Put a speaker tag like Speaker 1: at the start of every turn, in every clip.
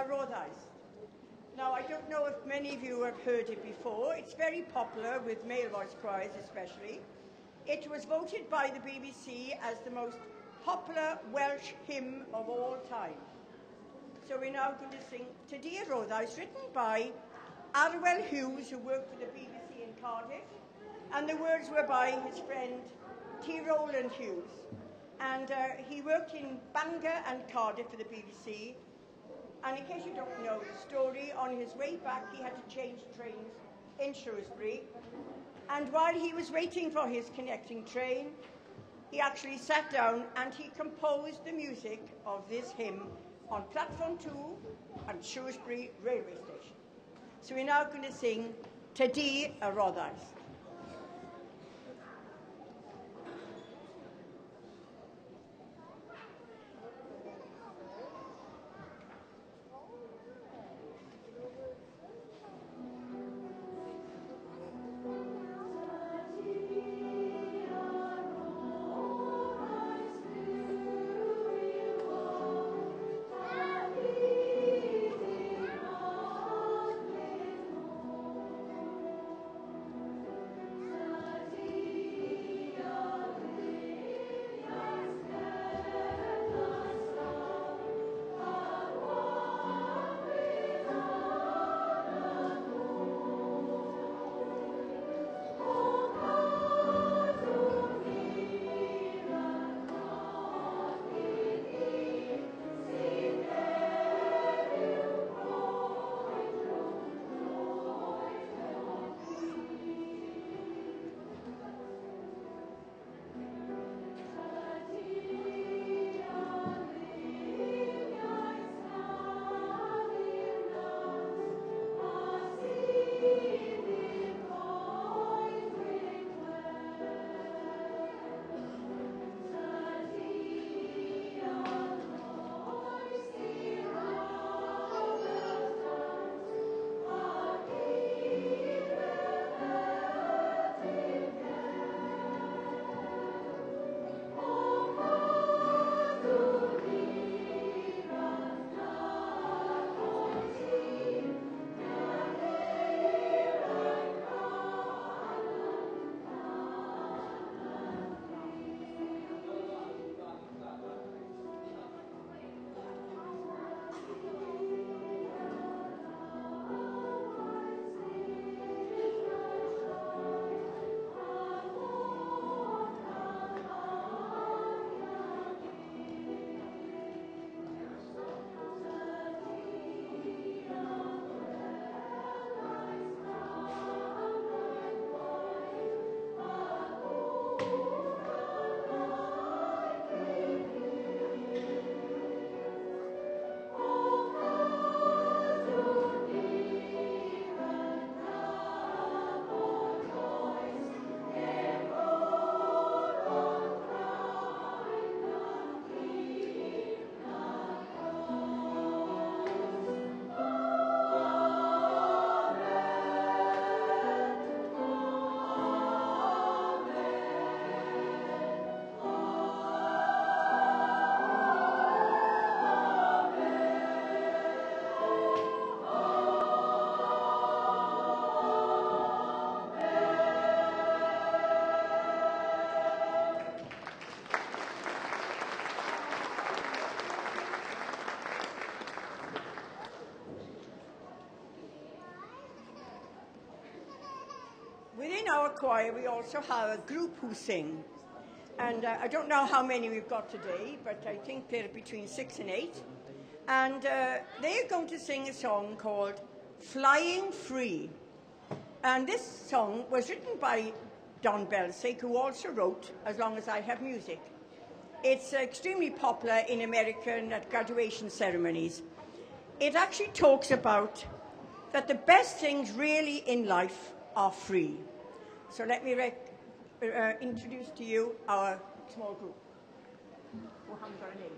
Speaker 1: a Rothaist. Now, I don't know if many of you have heard it before. It's very popular with male voice choirs especially. It was voted by the BBC as the most popular Welsh hymn of all time. So we're now going to sing Te Di a Rothaist, written by Arwel Hughes, who worked for the BBC in Cardiff, and the words were by his friend T. Rowland Hughes. And he worked in Bangor and Cardiff for the BBC. And in case you don't know the story, on his way back he had to change trains in Shrewsbury. And while he was waiting for his connecting train, he actually sat down and he composed the music of this hymn on platform 2 at Shrewsbury railway station. So we're now going to sing Te Di a Rothaist. Within our choir, we also have a group who sing. And I don't know how many we've got today, but I think they're between 6 and 8. And they're going to sing a song called Flying Free. And this song was written by Don Belsic, who also wrote As Long As I Have Music. It's extremely popular in American at graduation ceremonies. It actually talks about that the best things really in life are free. So let me introduce to you our small group, who haven't got a name.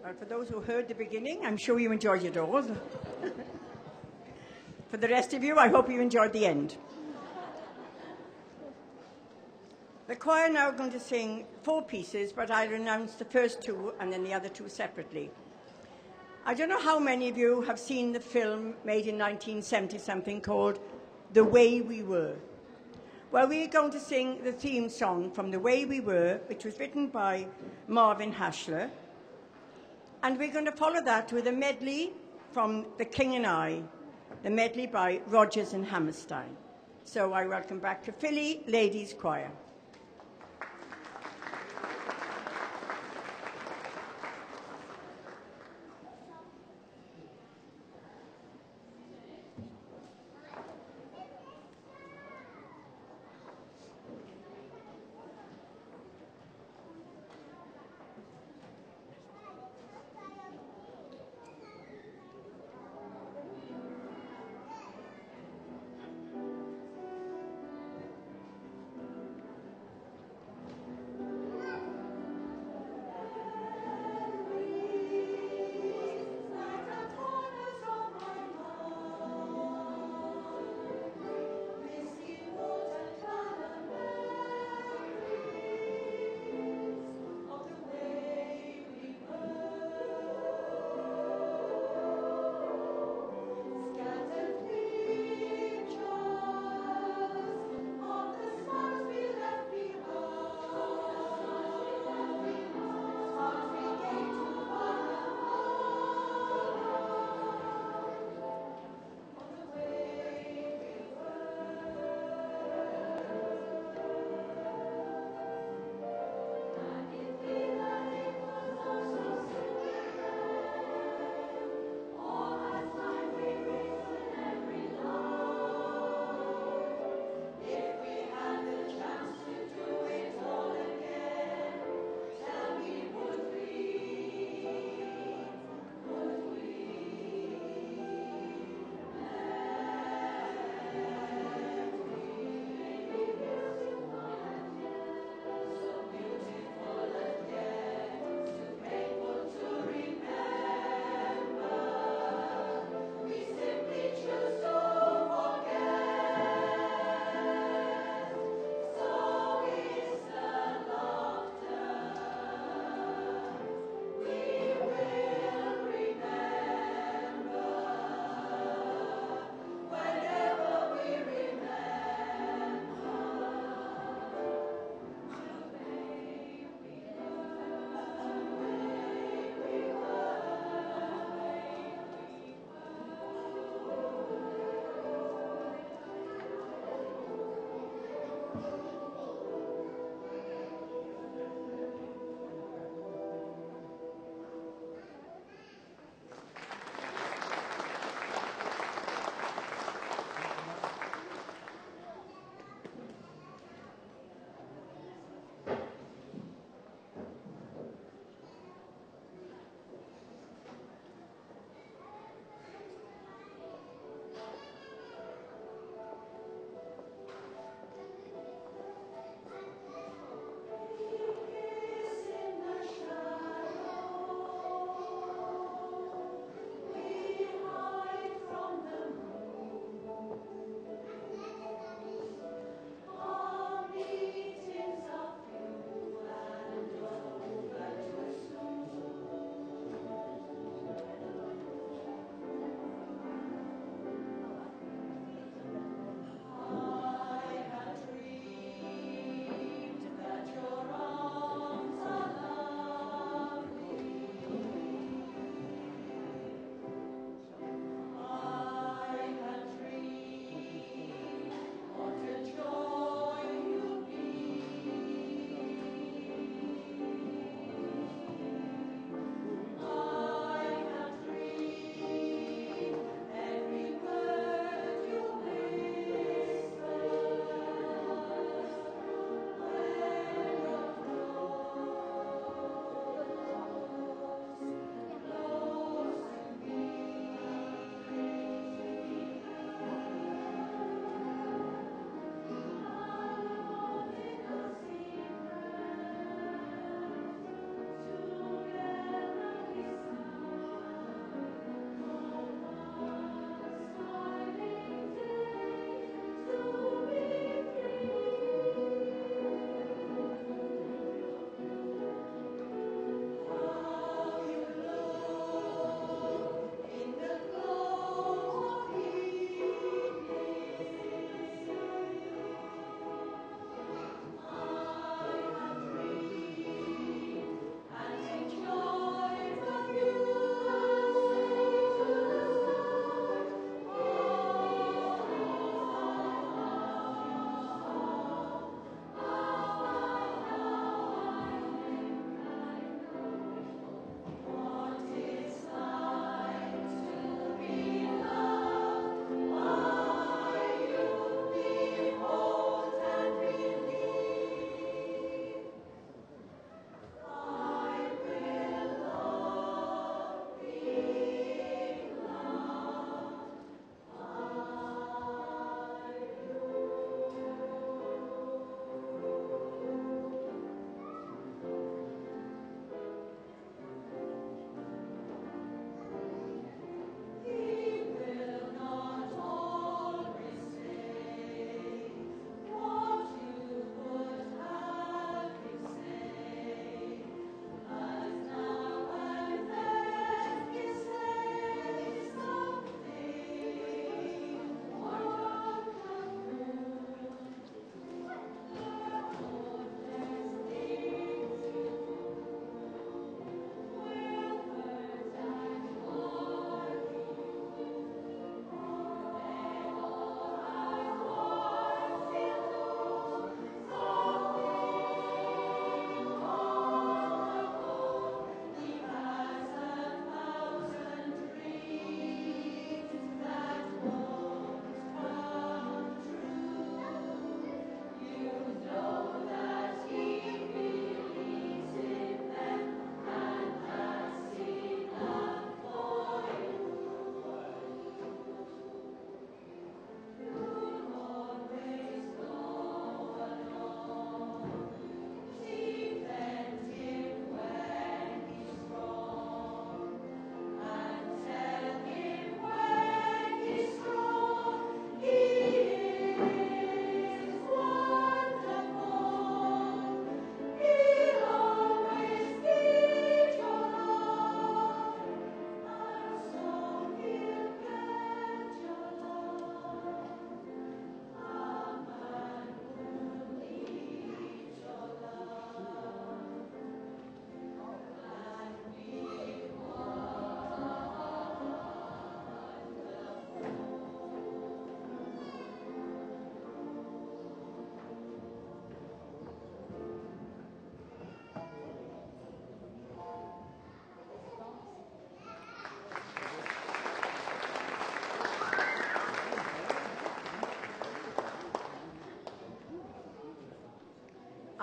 Speaker 1: Well, for those who heard the beginning, I'm sure you enjoyed it all. For the rest of you, I hope you enjoyed the end. The choir are now going to sing 4 pieces, but I'll announce the first 2 and then the other 2 separately. I don't know how many of you have seen the film made in 1970-something called The Way We Were. Well, we're going to sing the theme song from The Way We Were, which was written by Marvin Hashler. And we're going to follow that with a medley from The King and I, the medley by Rodgers and Hammerstein. So I welcome back to Philly Ladies Choir.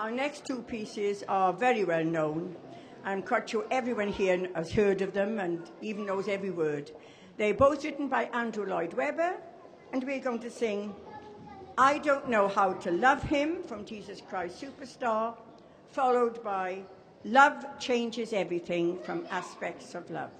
Speaker 1: Our next two pieces are very well known. I'm quite sure everyone here has heard of them and even knows every word. They're both written by Andrew Lloyd Webber, and we're going to sing I Don't Know How to Love Him from Jesus Christ Superstar, followed by Love Changes Everything from Aspects of Love.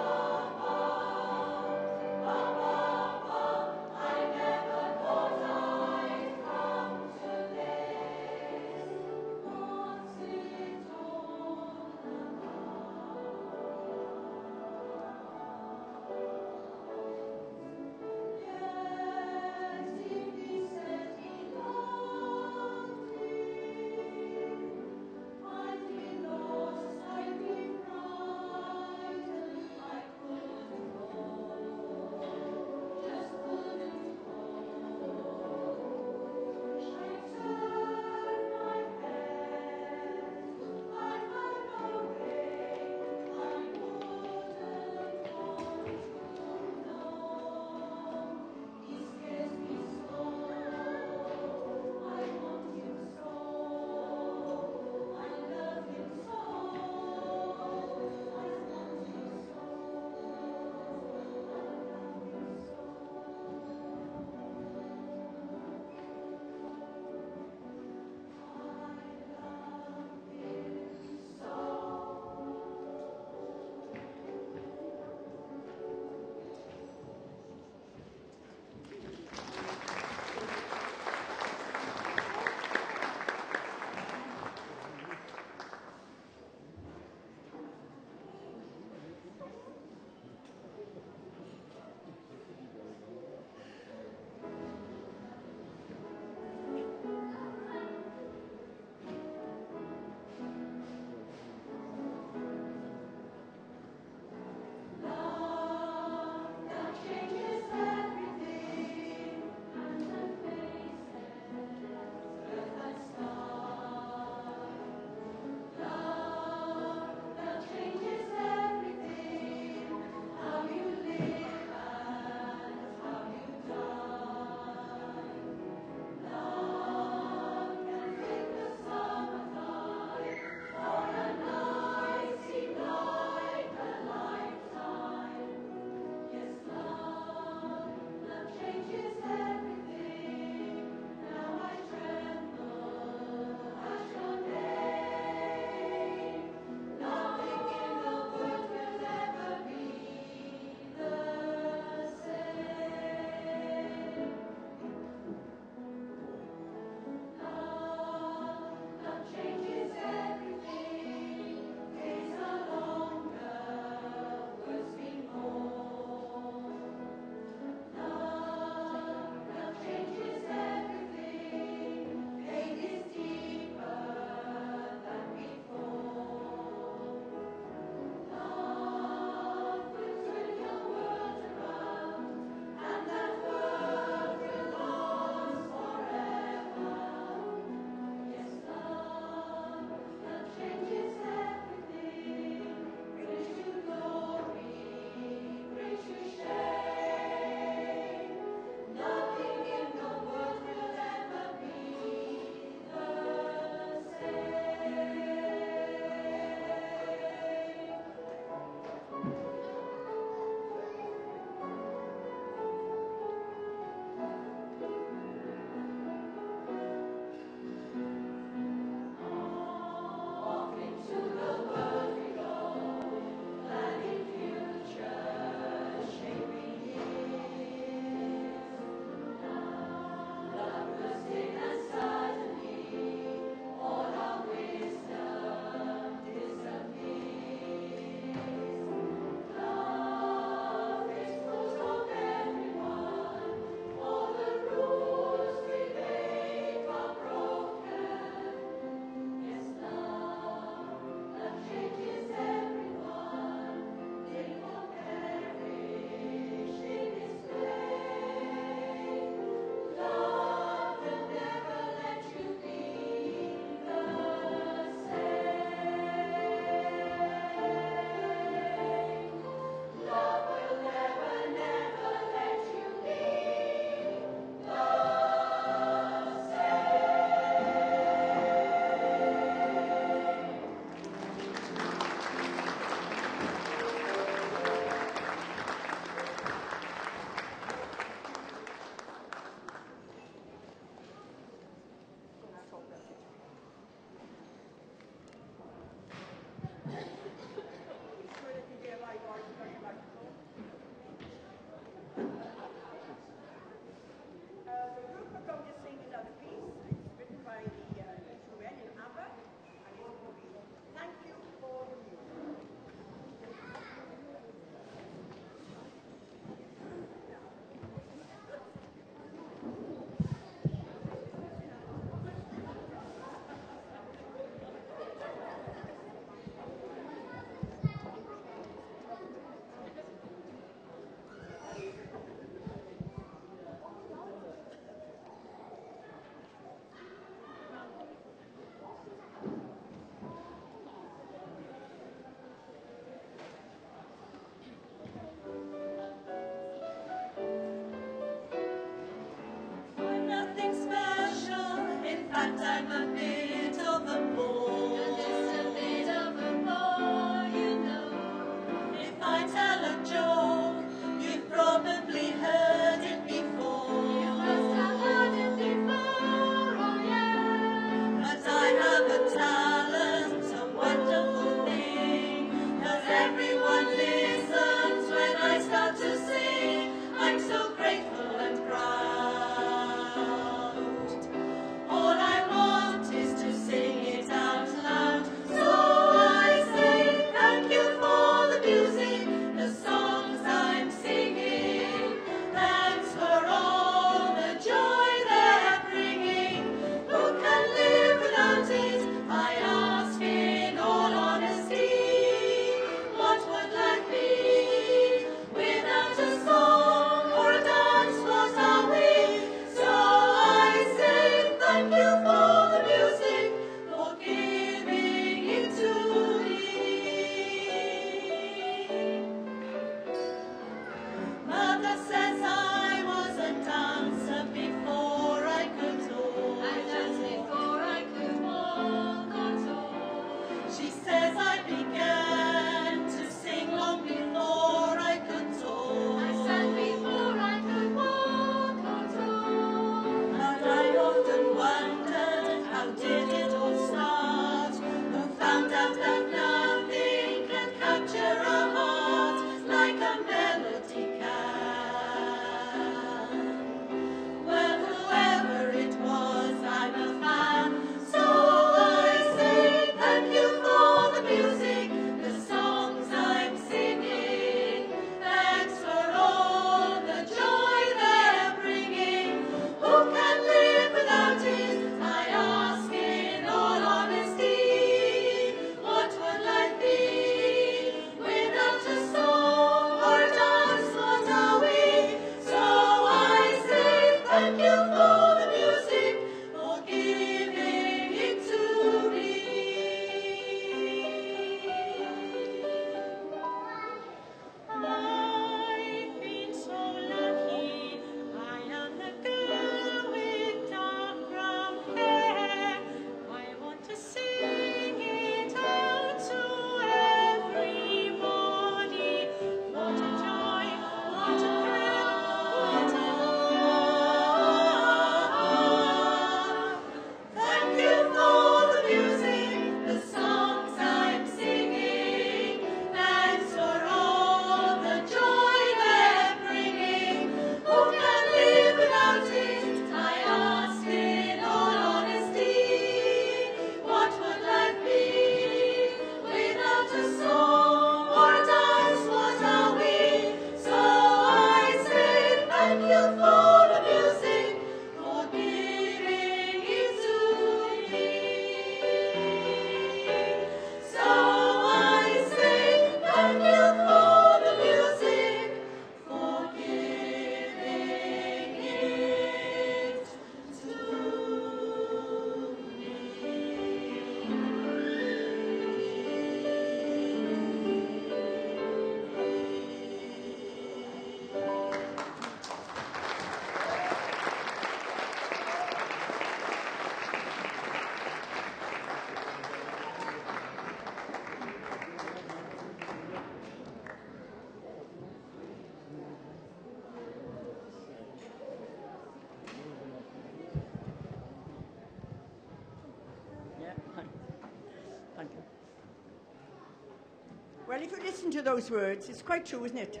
Speaker 1: if you listen to those words, it's quite true, isn't it?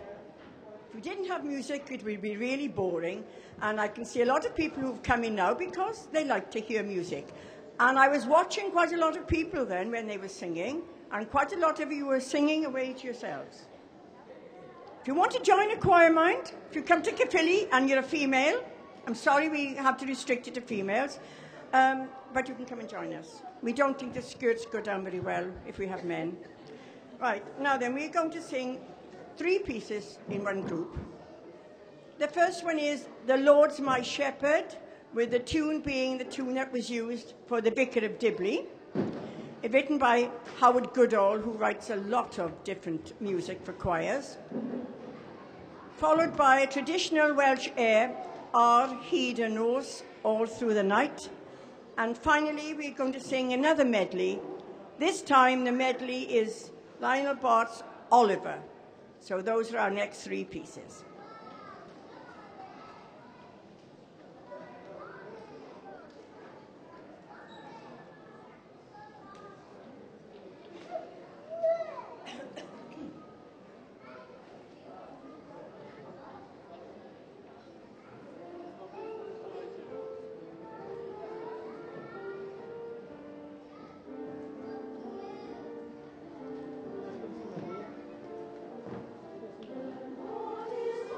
Speaker 1: If we didn't have music, it would be really boring. And I can see a lot of people who've come in now because they like to hear music. And I was watching quite a lot of people then when they were singing, and quite a lot of you were singing away to yourselves. If you want to join a choir mind, if you come to Caerphilly and you're a female, I'm sorry we have to restrict it to females, but you can come and join us. We don't think the skirts go down very well if we have men. Right, now then, we're going to sing 3 pieces in one group. The first one is The Lord's My Shepherd, with the tune being the tune that was used for the Vicar of Dibley, written by Howard Goodall, who writes a lot of different music for choirs, followed by a traditional Welsh air, Ar Hyd y Nos, All Through the Night, and finally we're going to sing another medley. This time the medley is Lionel Bart's Oliver. So those are our next 3 pieces.
Speaker 2: What is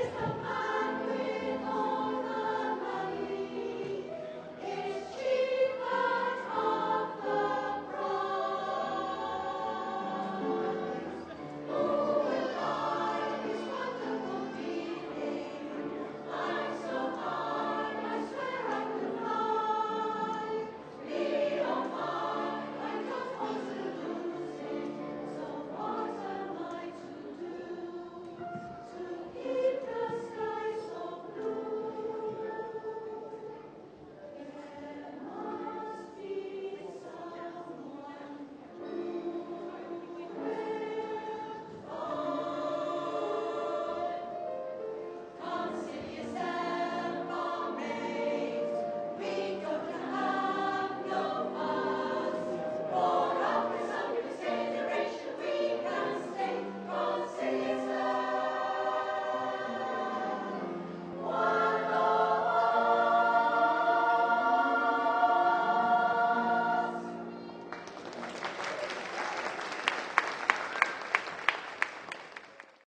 Speaker 2: Christ of